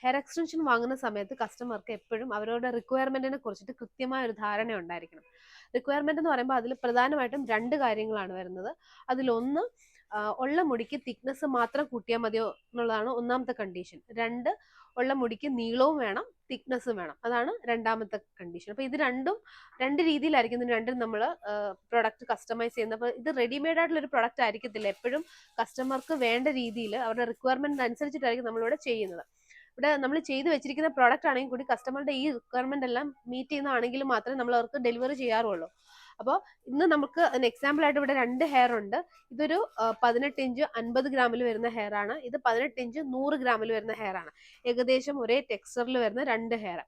Hair extension വാങ്ങുന്ന സമയത്ത് കസ്റ്റമർക്ക് എപ്പോഴും അവരുടെ റിക്വയർമെന്റിനെ കുറിച്ചിട്ട് കൃത്യമായ ഒരു ധാരണ ഉണ്ടായിരിക്കണം. റിക്വയർമെന്റ് എന്ന് പറയുമ്പോൾ അതിൽ പ്രധാനമായിട്ടും രണ്ട് കാര്യങ്ങളാണ് വരുന്നത്. അതിലൊന്ന് ഉള്ള മുടിക്ക് തിക്നെസ് മാത്രം കൂട്ടിയാൽ മതിയോ എന്നുള്ളതാണ് ഒന്നാമത്തെ കണ്ടീഷൻ. രണ്ട്, ഉള്ള മുടിക്ക് നീളവും വേണം തിക്നെസ്സും വേണം, അതാണ് രണ്ടാമത്തെ കണ്ടീഷൻ. അപ്പൊ ഇത് രണ്ട് രീതിയിലായിരിക്കും ഇത് രണ്ടും നമ്മൾ പ്രൊഡക്റ്റ് കസ്റ്റമൈസ് ചെയ്യുന്നത്. അപ്പൊ ഇത് റെഡിമെയ്ഡ് ആയിട്ടുള്ള ഒരു പ്രൊഡക്റ്റ് ആയിരിക്കത്തില്ല. എപ്പോഴും കസ്റ്റമർക്ക് വേണ്ട രീതിയിൽ അവരുടെ റിക്വയർമെന്റ് അനുസരിച്ചിട്ടായിരിക്കും നമ്മളിവിടെ ചെയ്യുന്നത്. ഇവിടെ നമ്മൾ ചെയ്തു വെച്ചിരിക്കുന്ന പ്രോഡക്റ്റ് ആണെങ്കിൽ കൂടി കസ്റ്റമറുടെ ഈ റിക്വയർമെന്റ് എല്ലാം മീറ്റ് ചെയ്യുന്നതാണെങ്കിൽ മാത്രമേ നമ്മൾ അവർക്ക് ഡെലിവറി ചെയ്യാറുള്ളൂ. അപ്പോൾ ഇന്ന് നമുക്ക് എക്സാമ്പിൾ ആയിട്ട് ഇവിടെ 2 ഹെയർ ഉണ്ട്. ഇതൊരു 18 ഇഞ്ച് 50 ഗ്രാമിൽ വരുന്ന ഹെയർ ആണ്. ഇത് 18 ഇഞ്ച് 100 ഗ്രാമിൽ വരുന്ന ഹെയർ ആണ്. ഏകദേശം ഒരേ ടെക്സ്ചറിൽ വരുന്ന 2 ഹെയർ.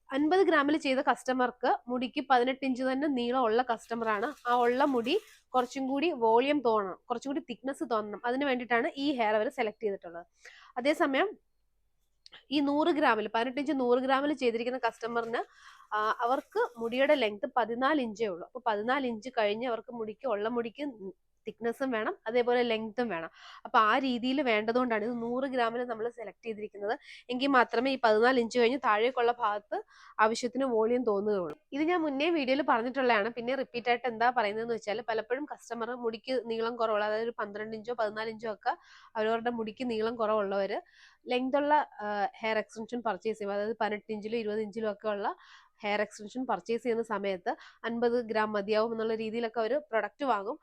50 ഗ്രാമിൽ ചെയ്ത കസ്റ്റമർക്ക് മുടിക്ക് 18 ഇഞ്ച് തന്നെ നീളമുള്ള കസ്റ്റമറാണ്. ആ ഉള്ള മുടി കുറച്ചും കൂടി വോളിയം തോന്നണം, കുറച്ചും കൂടി തിക്നെസ് തോന്നണം. അതിന് വേണ്ടിയിട്ടാണ് ഈ ഹെയർ അവർ സെലക്ട് ചെയ്തിട്ടുള്ളത്. അതേസമയം ഈ 100 ഗ്രാമിൽ 18 ഇഞ്ച് 100 ഗ്രാമിൽ ചെയ്തിരിക്കുന്ന കസ്റ്റമറിന് അവർക്ക് മുടിയുടെ ലെങ്ത് 14 ഇഞ്ചേ ഉള്ളൂ. അപ്പൊ 14 ഇഞ്ച് കഴിഞ്ഞ് അവർക്ക് ഉള്ള മുടിക്ക് തിക്നെസ്സും വേണം, അതേപോലെ ലെങ്ത്തും വേണം. അപ്പൊ ആ രീതിയിൽ വേണ്ടതുകൊണ്ടാണ് ഇത് 100 ഗ്രാമിൽ നമ്മൾ സെലക്ട് ചെയ്തിരിക്കുന്നത്. എങ്കിൽ മാത്രമേ ഈ 14 ഇഞ്ച് കഴിഞ്ഞ് താഴേക്കുള്ള ഭാഗത്ത് ആവശ്യത്തിന് വോളിയം തോന്നുകയുള്ളൂ. ഇത് ഞാൻ മുന്നേ വീഡിയോയിൽ പറഞ്ഞിട്ടുള്ളതാണ്. പിന്നെ റിപ്പീറ്റ് ആയിട്ട് എന്താ പറയുന്നതെന്ന് വെച്ചാൽ, പലപ്പോഴും കസ്റ്റമർ മുടിക്ക് നീളം കുറവുള്ള, അതായത് ഒരു 12 ഇഞ്ചോ 14 ഇഞ്ചോ ഒക്കെ അവരവരുടെ മുടിക്ക് നീളം കുറവുള്ളവര് ലെങ്ത് ഉള്ള ഹെയർ എക്സ്റ്റൻഷൻ പർച്ചേസ് ചെയ്യും. അതായത് 18 ഇഞ്ചിലും 20 ഇഞ്ചിലും ഒക്കെ ഉള്ള ഹെയർ എക്സ്റ്റൻഷൻ പർച്ചേസ് ചെയ്യുന്ന സമയത്ത് 50 ഗ്രാം മതിയാവും എന്നുള്ള രീതിയിലൊക്കെ അവർ പ്രൊഡക്റ്റ് വാങ്ങും.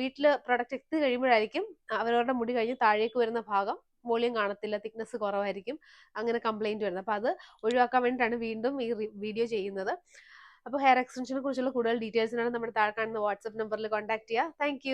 വീട്ടിൽ പ്രൊഡക്റ്റ് എത്തി കഴിയുമ്പോഴായിരിക്കും അവരവരുടെ മുടി കഴിഞ്ഞ് താഴേക്ക് വരുന്ന ഭാഗം വോളിയം കാണത്തില്ല, തിക്നെസ് കുറവായിരിക്കും, അങ്ങനെ കംപ്ലൈന്റ് വരുന്നത്. അപ്പൊ അത് ഒഴിവാക്കാൻ വേണ്ടിയിട്ടാണ് വീണ്ടും ഈ വീഡിയോ ചെയ്യുന്നത്. അപ്പോൾ ഹെയർ എക്സ്റ്റൻഷനെ കുറിച്ചുള്ള കൂടുതൽ ഡീറ്റെയിൽസിനാണ് നമ്മുടെ താഴെ കാണുന്ന വാട്സ്ആപ്പ് നമ്പറിൽ കോൺടാക്ട് ചെയ്യുക. താങ്ക്